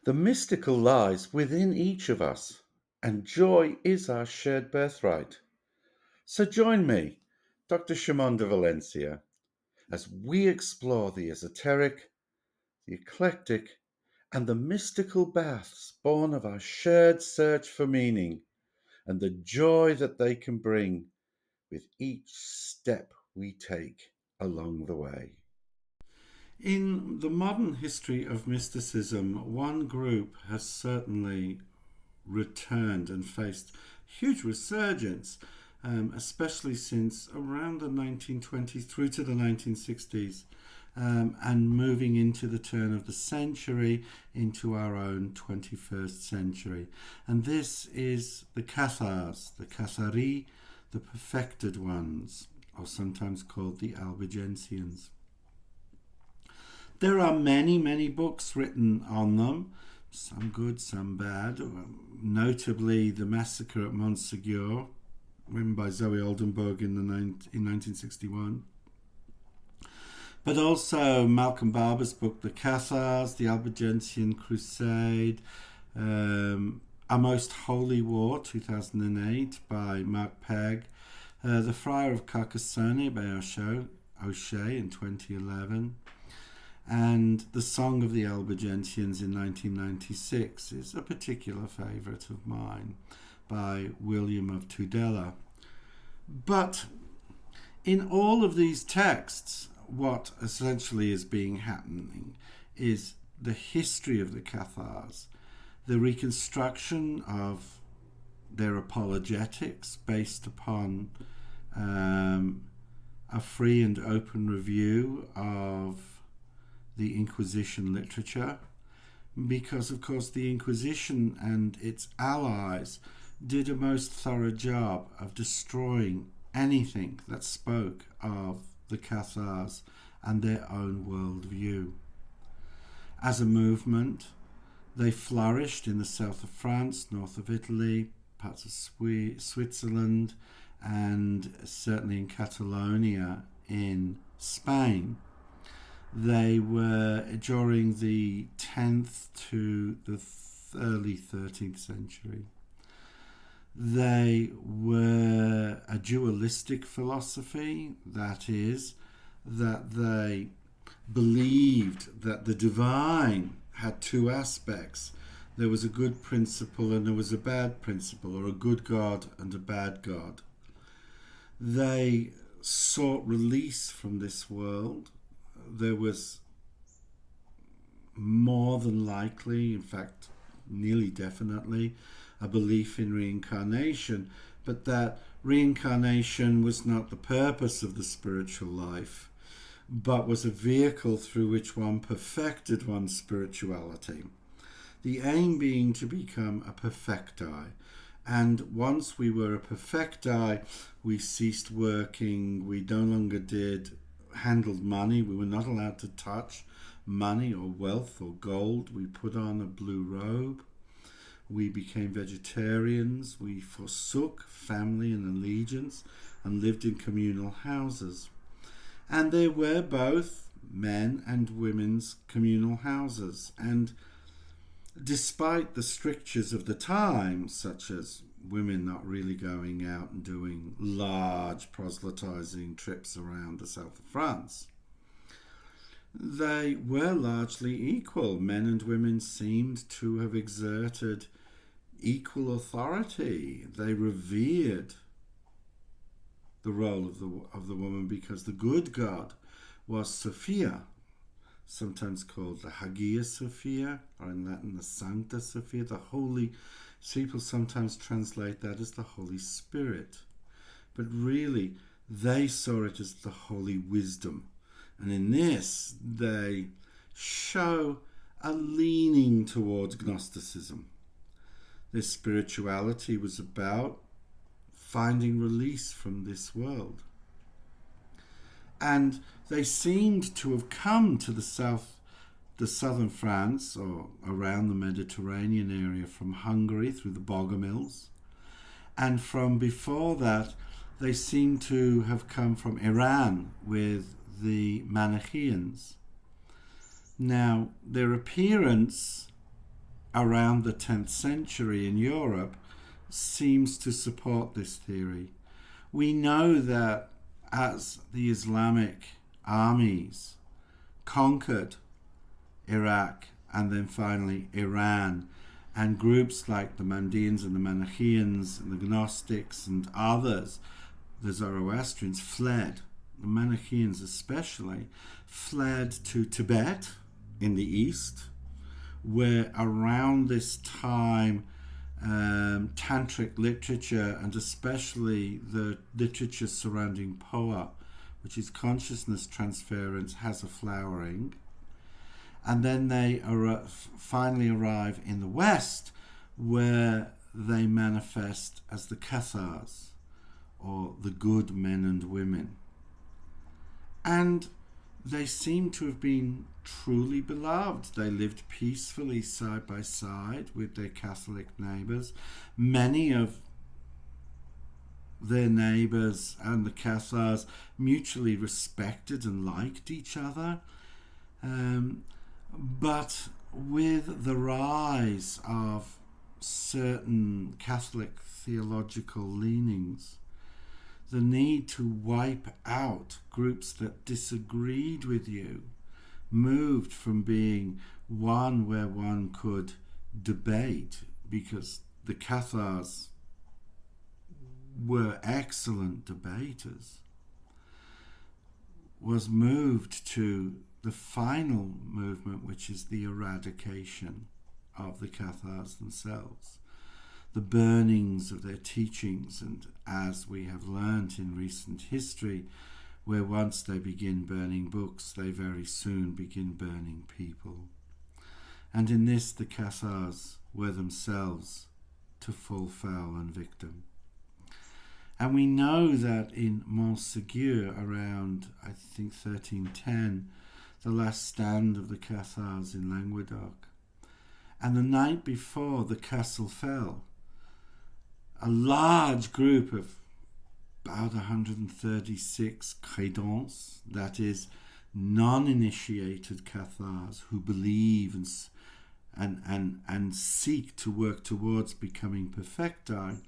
The mystical lies within each of us, and joy is our shared birthright. So join me, Dr. Shimon de Valencia, as we explore the esoteric, the eclectic, and the mystical baths born of our shared search for meaning and the joy that they can bring with each step we take along the way. In the modern history of mysticism, one group has certainly returned and faced huge resurgence, especially since around the 1920s through to the 1960s, and moving into the turn of the century into our own 21st century. And this is the Cathars, the Cathari, the perfected ones, or sometimes called the Albigensians. There are many, many books written on them, some good, some bad. Notably, The Massacre at Montsegur, written by Zoe Oldenburg in 1961. But also Malcolm Barber's book, The Cathars, The Albigensian Crusade, A Most Holy War, 2008, by Mark Pegg, The Friar of Carcassonne by O'Shea in 2011, and The Song of the Albigensians in 1996 is a particular favourite of mine by William of Tudela. But in all of these texts, what essentially is being happening is the history of the Cathars, the reconstruction of their apologetics based upon a free and open review of the Inquisition literature, because of course the Inquisition and its allies did a most thorough job of destroying anything that spoke of the Cathars and their own worldview. As a movement, they flourished in the south of France, north of Italy, parts of Switzerland, and certainly in Catalonia in Spain. They were during the 10th to the early 13th century. They were a dualistic philosophy, that is, that they believed that the divine had two aspects. There was a good principle and there was a bad principle, or a good God and a bad God. They sought release from this world. There was more than likely, in fact, nearly definitely, a belief in reincarnation, but that reincarnation was not the purpose of the spiritual life, but was a vehicle through which one perfected one's spirituality. The aim being to become a perfecti. And once we were a perfecti, we ceased working, we no longer handled money, we were not allowed to touch money or wealth or gold. We put on a blue robe. We became vegetarians. We forsook family and allegiance and lived in communal houses. And there were both men and women's communal houses. And despite the strictures of the time, such as women not really going out and doing large proselytizing trips around the south of France, they were largely equal. Men and women seemed to have exerted equal authority. They revered the role of the woman because the good God was Sophia, sometimes called the Hagia Sophia, or in Latin the Sancta Sophia, the Holy. People sometimes translate that as the Holy Spirit, but really they saw it as the Holy Wisdom. And in this they show a leaning towards Gnosticism. Their spirituality was about finding release from this world. And they seemed to have come to the southern France, or around the Mediterranean area, from Hungary through the Bogomils. And from before that, they seem to have come from Iran with the Manichaeans. Now, their appearance around the 10th century in Europe seems to support this theory. We know that as the Islamic armies conquered Iraq and then finally Iran, and groups like the Mandeans and the Manichaeans and the Gnostics and others, the Zoroastrians, fled, the Manichaeans especially, fled to Tibet in the east, where around this time tantric literature, and especially the literature surrounding Poa, which is consciousness transference, has a flowering. And then they finally arrive in the West, where they manifest as the Cathars, or the good men and women. And they seem to have been truly beloved. They lived peacefully side by side with their Catholic neighbours. Many of their neighbours and the Cathars mutually respected and liked each other. But with the rise of certain Catholic theological leanings, the need to wipe out groups that disagreed with you moved from being one where one could debate, because the Cathars were excellent debaters, was moved to the final movement, which is the eradication of the Cathars themselves, the burnings of their teachings, and as we have learnt in recent history, where once they begin burning books, they very soon begin burning people. And in this the Cathars were themselves to fall foul and victim. And we know that in Montségur, around, I think, 1310, the last stand of the Cathars in Languedoc, and the night before the castle fell, a large group of about 136 crédents, that is, non-initiated Cathars who believe and seek to work towards becoming perfecti,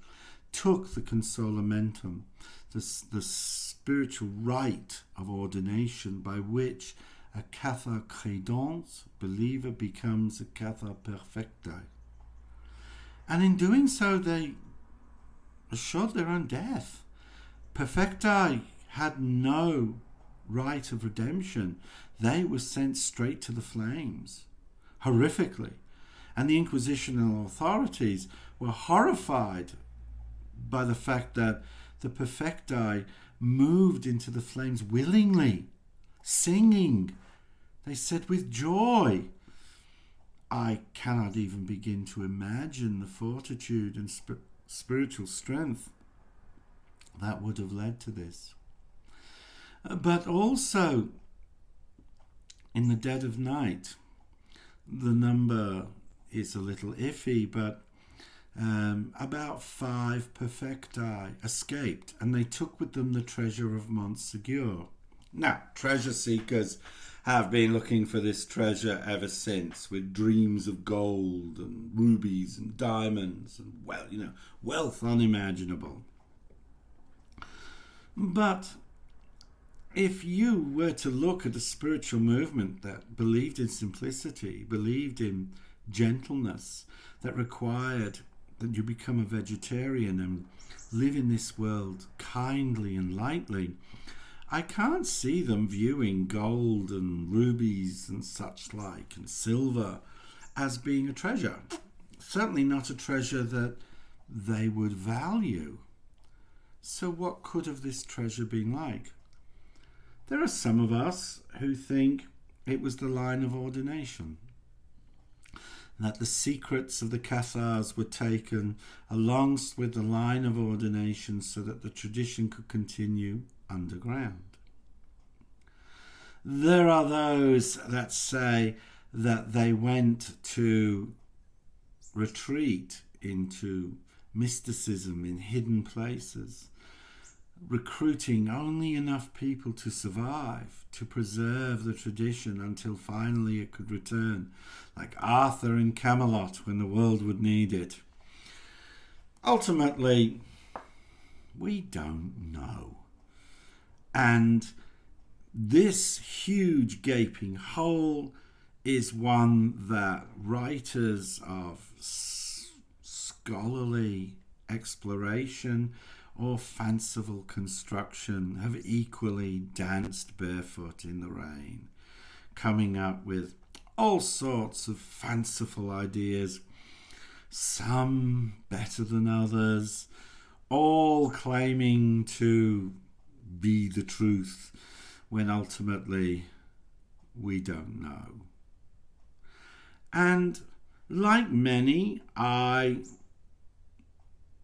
took the consolamentum, the spiritual rite of ordination by which a Cathar crédent, believer, becomes a Cathar perfecti. And in doing so, they assured their own death. Perfecti had no right of redemption. They were sent straight to the flames, horrifically. And the inquisitional authorities were horrified by the fact that the perfecti moved into the flames willingly, singing. They said with joy. I cannot even begin to imagine the fortitude and spiritual strength that would have led to this. But also, in the dead of night, the number is a little iffy, but about 5 perfecti escaped, and they took with them the treasure of Montségur. Now, treasure seekers have been looking for this treasure ever since, with dreams of gold and rubies and diamonds and, wealth unimaginable. But if you were to look at a spiritual movement that believed in simplicity, believed in gentleness, that required that you become a vegetarian and live in this world kindly and lightly, I can't see them viewing gold and rubies and such like and silver as being a treasure. Certainly not a treasure that they would value. So what could have this treasure been like? There are some of us who think it was the line of ordination, that the secrets of the Cathars were taken along with the line of ordination so that the tradition could continue underground. There are those that say that they went to retreat into mysticism in hidden places, recruiting only enough people to survive, to preserve the tradition until finally it could return, like Arthur in Camelot when the world would need it. Ultimately, we don't know. And this huge gaping hole is one that writers of scholarly exploration or fanciful construction have equally danced barefoot in the rain, coming up with all sorts of fanciful ideas, some better than others, all claiming to be the truth when ultimately we don't know. And like many, I,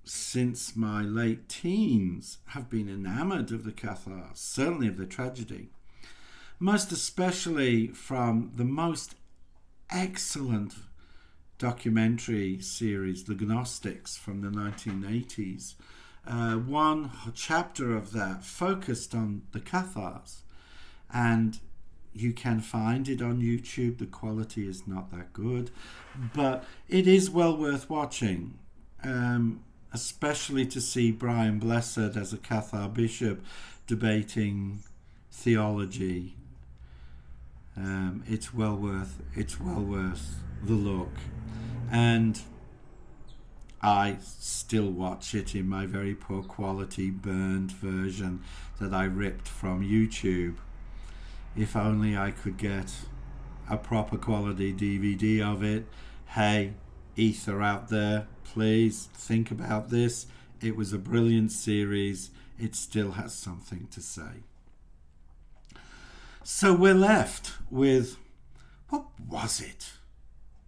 since my late teens, have been enamoured of the Cathars, certainly of the tragedy, most especially from the most excellent documentary series, The Gnostics, from the 1980s. One chapter of that focused on the Cathars, and you can find it on YouTube. The quality is not that good, but it is well worth watching, especially to see Brian Blessed as a Cathar bishop debating theology. It's well worth the look, and I still watch it in my very poor quality burned version that I ripped from YouTube. If only I could get a proper quality DVD of it. Hey, Ether out there, please think about this. It was a brilliant series. It still has something to say. So we're left with, what was it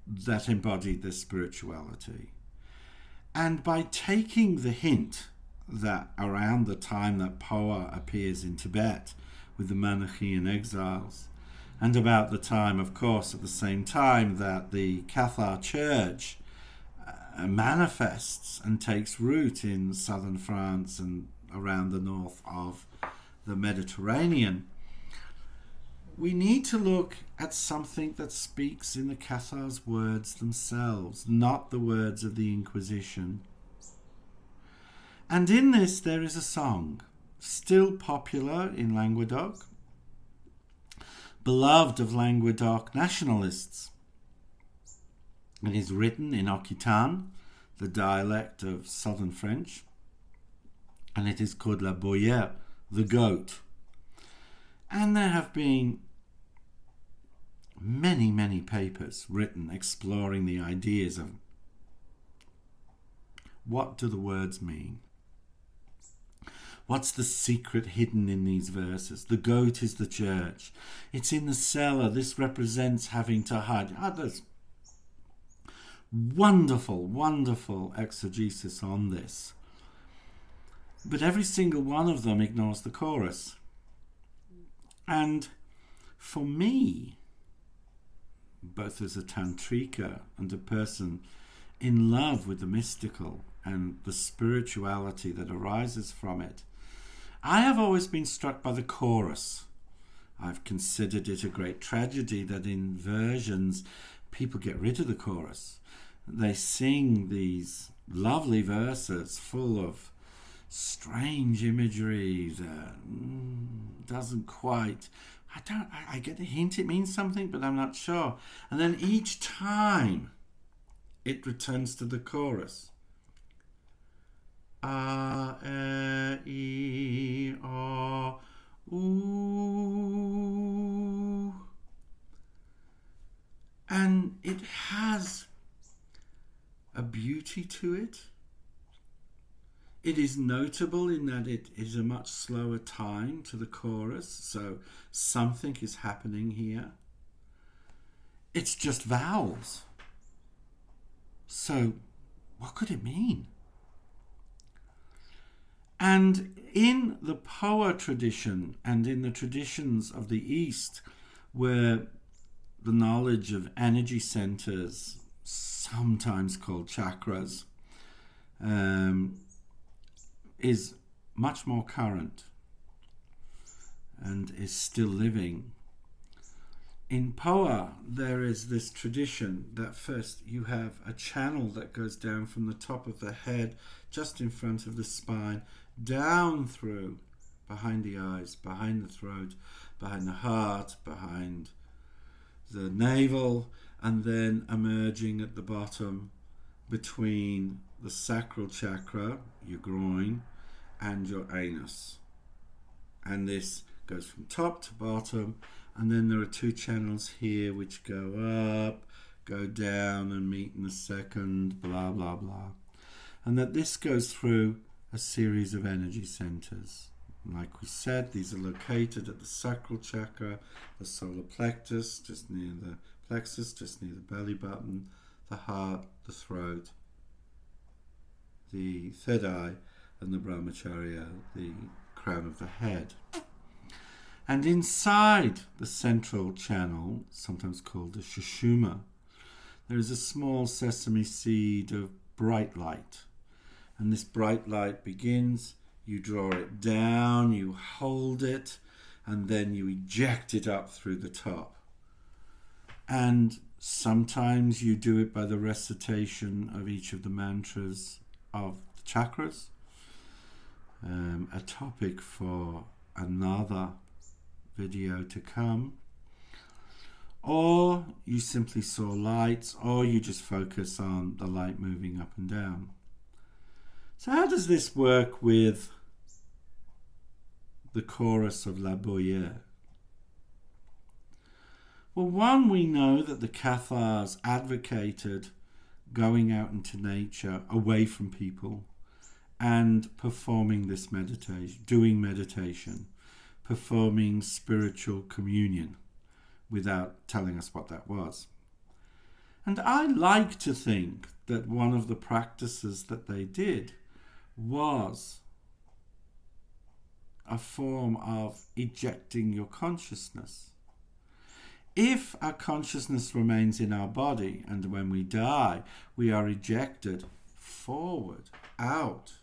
that embodied this spirituality? And by taking the hint that around the time that Boier appears in Tibet with the Manichaean exiles, and about the time, of course, at the same time that the Cathar church manifests and takes root in southern France and around the north of the Mediterranean, we need to look at something that speaks in the Cathars' words themselves, not the words of the Inquisition. And in this there is a song, still popular in Languedoc, beloved of Languedoc nationalists. It is written in Occitan, the dialect of southern French, and it is called La Boier, the goat. And there have been many papers written exploring the ideas of what do the words mean? What's the secret hidden in these verses? The goat is the church. It's in the cellar. This represents having to hide. There's wonderful exegesis on this. But every single one of them ignores the chorus. And for me, both as a tantrika and a person in love with the mystical and the spirituality that arises from it, I have always been struck by the chorus. I've considered it a great tragedy that in versions people get rid of the chorus. They sing these lovely verses full of strange imagery that doesn't quite... I get the hint it means something, but I'm not sure. And then each time it returns to the chorus. A, E, I, O, U. And it has a beauty to it. It is notable in that it is a much slower time to the chorus, so something is happening here. It's just vowels. So what could it mean? And in the Boier tradition and in the traditions of the East, where the knowledge of energy centers, sometimes called chakras, is much more current and is still living. In Boier, there is this tradition that first you have a channel that goes down from the top of the head, just in front of the spine, down through, behind the eyes, behind the throat, behind the heart, behind the navel, and then emerging at the bottom between the sacral chakra, your groin, and your anus. And this goes from top to bottom, and then there are two channels here which go up, go down, and meet in the second, blah, blah, blah. And that this goes through a series of energy centers. Like we said, these are located at the sacral chakra, the solar plexus, just near the belly button, the heart, the throat, the third eye, and the brahmacharya, the crown of the head. And inside the central channel, sometimes called the sushumna, there is a small sesame seed of bright light. And this bright light begins, you draw it down, you hold it, and then you eject it up through the top. And sometimes you do it by the recitation of each of the mantras of the chakras. A topic for another video to come. Or you simply saw lights, or you just focus on the light moving up and down. So how does this work with the chorus of La Boier? Well, one, we know that the Cathars advocated going out into nature, away from people, and performing this meditation, doing meditation, performing spiritual communion, without telling us what that was. And I like to think that one of the practices that they did was a form of ejecting your consciousness. If our consciousness remains in our body, and when we die, we are ejected forward, out,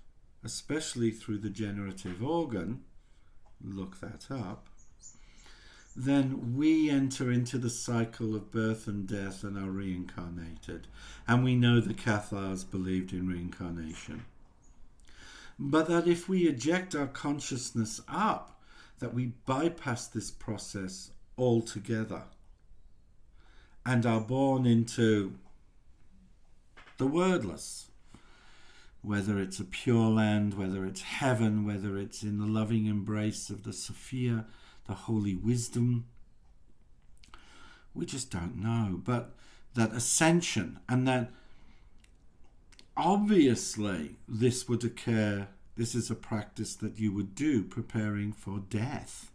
especially through the generative organ, look that up, then we enter into the cycle of birth and death and are reincarnated. And we know the Cathars believed in reincarnation. But that if we eject our consciousness up, that we bypass this process altogether and are born into the wordless. Whether it's a pure land, whether it's heaven, whether it's in the loving embrace of the Sophia, the holy wisdom, we just don't know. But that ascension, and that obviously this would occur, this is a practice that you would do preparing for death.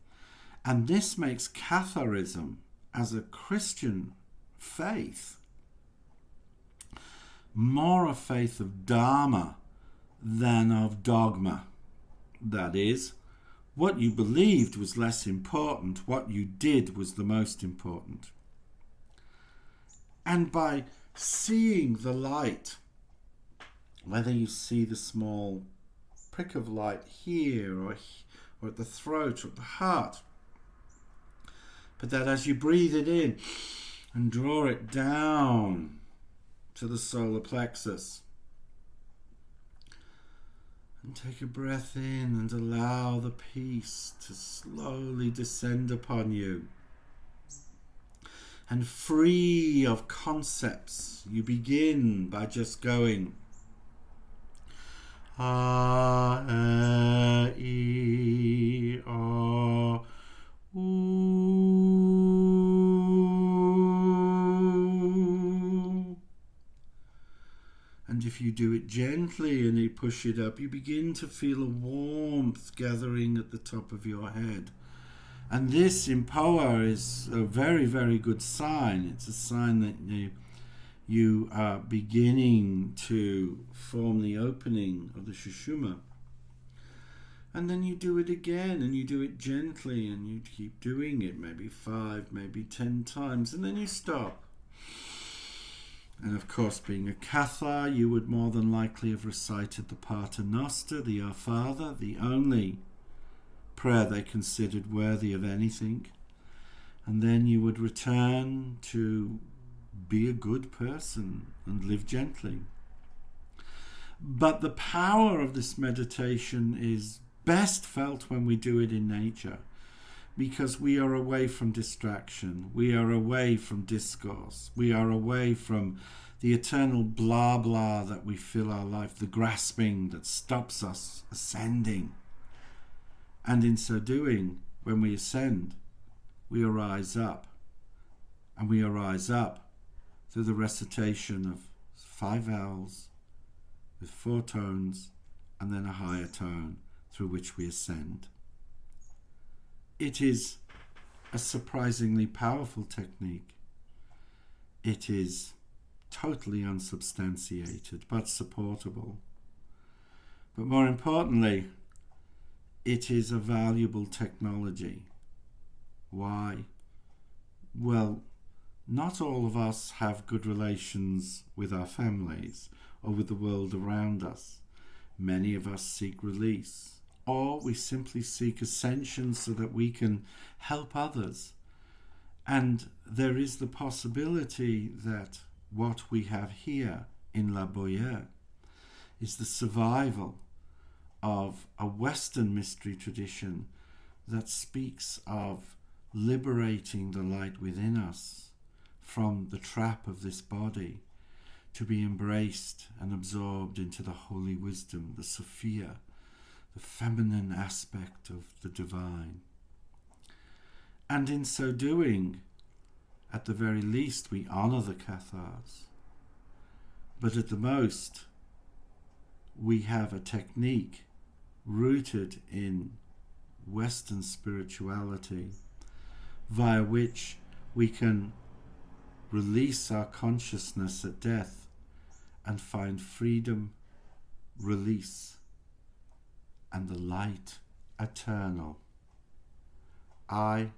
And this makes Catharism as a Christian faith more a faith of dharma than of dogma. That is, what you believed was less important, what you did was the most important. And by seeing the light, whether you see the small prick of light here or at the throat or at the heart, but that as you breathe it in and draw it down to the solar plexus, and take a breath in and allow the peace to slowly descend upon you. And free of concepts, you begin by just going A, E, O, U. And if you do it gently and you push it up, you begin to feel a warmth gathering at the top of your head. And this in Boier is a very, very good sign. It's a sign that you are beginning to form the opening of the sushumna. And then you do it again, and you do it gently, and you keep doing it, maybe 5, maybe 10 times, and then you stop. And of course, being a Cathar, you would more than likely have recited the Pater Noster, the Our Father, the only prayer they considered worthy of anything. And then you would return to be a good person and live gently. But the power of this meditation is best felt when we do it in nature, because we are away from distraction, we are away from discourse, we are away from the eternal blah blah that we fill our life, the grasping that stops us ascending. And in so doing, when we ascend, we arise up, and we arise up through the recitation of 5 vowels with 4 tones and then a higher tone through which we ascend. It is a surprisingly powerful technique. It is totally unsubstantiated but supportable. But more importantly, it is a valuable technology. Why? Well, not all of us have good relations with our families or with the world around us. Many of us seek release, or we simply seek ascension so that we can help others. And there is the possibility that what we have here in La Boier is the survival of a Western mystery tradition that speaks of liberating the light within us from the trap of this body, to be embraced and absorbed into the holy wisdom, the Sophia, the feminine aspect of the divine. And in so doing, at the very least, we honour the Cathars, but at the most, we have a technique rooted in Western spirituality via which we can release our consciousness at death and find freedom, release, and the light eternal. I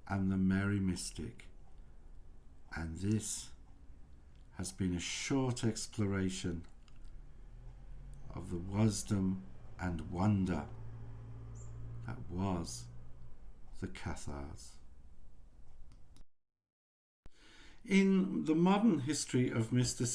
am the merry mystic, and this has been a short exploration of the wisdom and wonder that was the Cathars. In the modern history of mysticism,